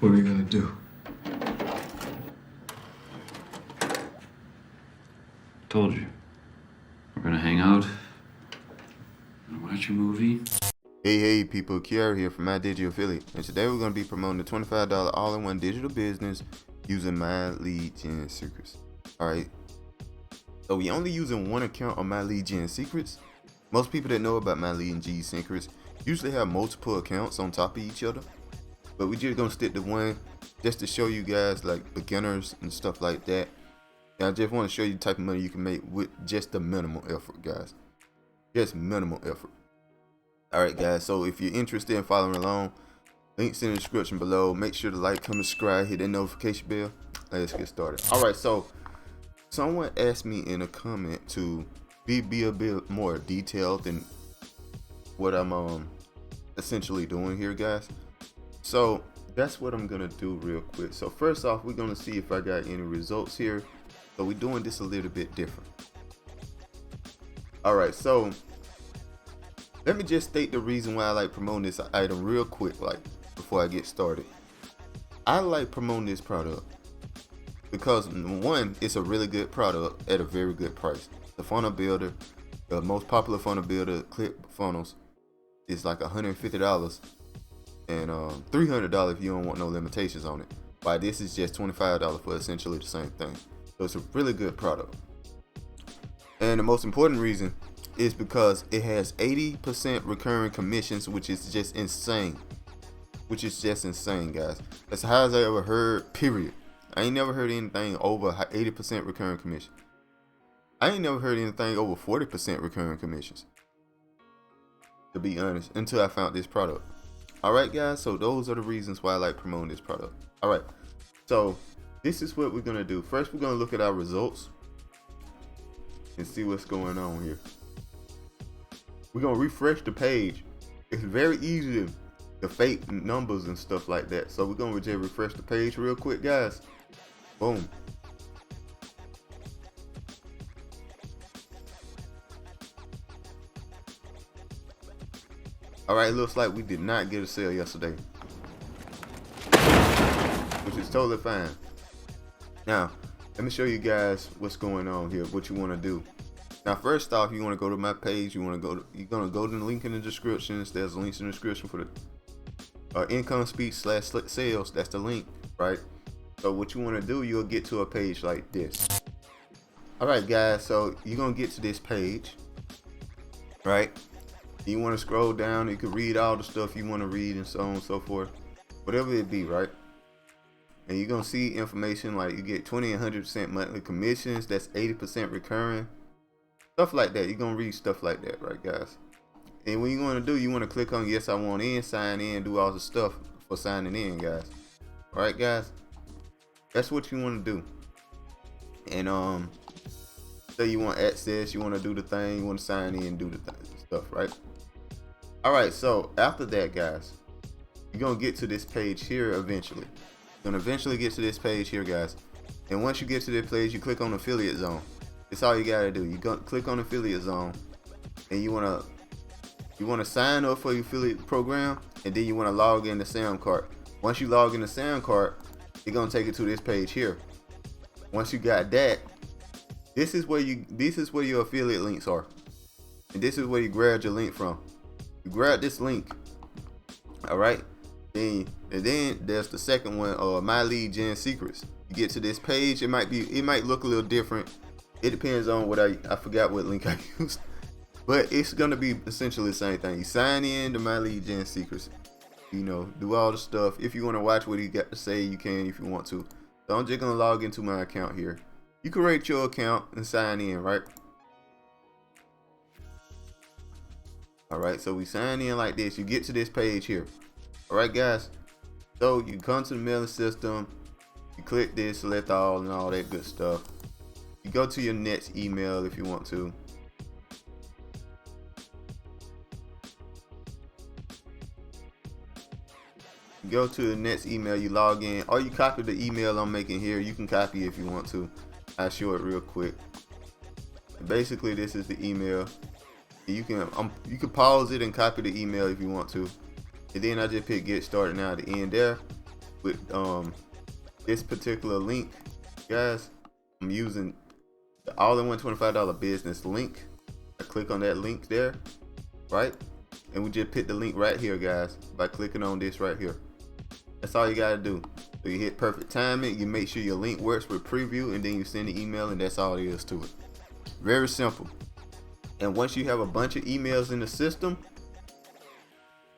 What are we gonna do? Told you. We're gonna hang out. Gonna watch a movie. Hey people, Kiara here from My Digital Affiliate, and today we're going to be promoting the $25 all-in-one digital business using My Lead Gen Secrets. Alright, so we only using one account on My Lead Gen Secrets. Most people that know about My Lead Gen Secrets usually have multiple accounts on top of each other, but we're just going to stick to one just to show you guys, like beginners and stuff like that. And I just want to show you the type of money you can make with just the minimal effort, guys. Just minimal effort. Alright guys, so if you're interested in following along, links in the description below. Make sure to like, comment, subscribe, hit that notification bell. Let's get started. Alright, so someone asked me in a comment to be a bit more detailed than what I'm essentially doing here, guys. So that's what I'm gonna do real quick. So first off, we're gonna see if I got any results here. So we're doing this a little bit different. Alright, so let me just state the reason why I like promoting this item real quick, like before I get started. I like promoting this product because one, it's a really good product at a very good price. The funnel builder, the most popular funnel builder, ClickFunnels, is like $150 and $300 if you don't want no limitations on it. Why this is just $25 for essentially the same thing. So it's a really good product. And the most important reason is because it has 80% recurring commissions, which is just insane. Guys. That's the highest I ever heard, period. I ain't never heard anything over 80% recurring commission. I ain't never heard anything over 40% recurring commissions, to be honest, until I found this product. Alright guys, so those are the reasons why I like promoting this product. Alright, so this is what we're gonna do. First, we're gonna look at our results and see what's going on here. We're gonna refresh the page. It's very easy to fake numbers and stuff like that. So we're gonna just refresh the page real quick, guys. Boom. Alright, looks like we did not get a sale yesterday, which is totally fine. Now, let me show you guys what's going on here, what you want to do. Now, first off, you want to go to my page. You're gonna go to the link in the descriptions. There's links in the description for the income speech / sales. That's the link, right? So what you want to do, you'll get to a page like this. All right, guys. So you're gonna get to this page, right? You want to scroll down. You can read all the stuff you want to read and so on and so forth, whatever it be, right? And you're gonna see information like you get 20 and 100% monthly commissions. That's 80% recurring. Stuff like that. You're gonna read stuff like that, right guys? And what you want to do, you want to click on yes I want in, sign in, do all the stuff for signing in, guys. All right guys, that's what you want to do. And say you want access, you want to do the thing, you want to sign in, do the stuff, right? All right, so after that, guys, you're gonna get to this page here eventually. You're gonna eventually get to this page here, guys. And once you get to this page, you click on affiliate zone. It's all you gotta do. You go click on affiliate zone, and you wanna sign up for your affiliate program, and then you wanna log in to SamCart. Once you log in to SamCart, it's gonna take you to this page here. Once you got that, this is where your affiliate links are, and this is where you grab your link from. You grab this link, all right. And then there's the second one, My Lead Gen Secrets. You get to this page, it might look a little different. It depends on what I forgot what link I used, but it's gonna be essentially the same thing. You sign in to My Lead Gen Secrets, you know, do all the stuff. If you want to watch what he got to say, you can if you want to. So I'm just gonna log into my account here. You can rate your account and sign in, right? All right, so we sign in like this. You get to this page here. All right, guys. So you come to the mailing system. You click this, select all, and all that good stuff. You go to your next email if you want to. You go to the next email, you log in, or you copy the email I'm making here. You can copy if you want to. I'll show it real quick. Basically, this is the email. You can pause it and copy the email if you want to. And then I just pick get started now at the end there. with this particular link, guys, I'm using the all-in-one $25 business link. I click on that link there, right? And we just put the link right here, guys, by clicking on this right here. That's all you gotta do. So you hit perfect timing, you make sure your link works with preview, and then you send the email, and that's all there is to it. Very simple. And once you have a bunch of emails in the system,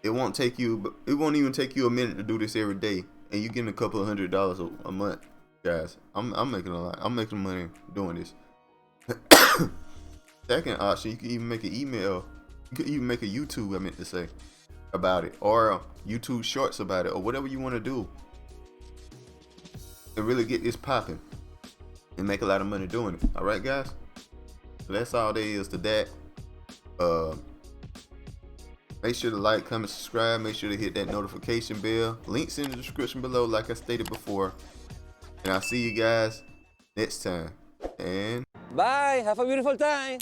it won't even take you a minute to do this every day, and you're getting a couple of $100 a month, guys. I'm making a lot. I'm making money doing this. Second option, you can even make an email. You could even make a YouTube, I meant to say, about it, or YouTube shorts about it, or whatever you want to do to really get this popping and make a lot of money doing it. All right, guys. So that's all there is to that. Make sure to like, comment, subscribe. Make sure to hit that notification bell. Links in the description below, like I stated before. And I'll see you guys next time. And Bye. Have a beautiful time.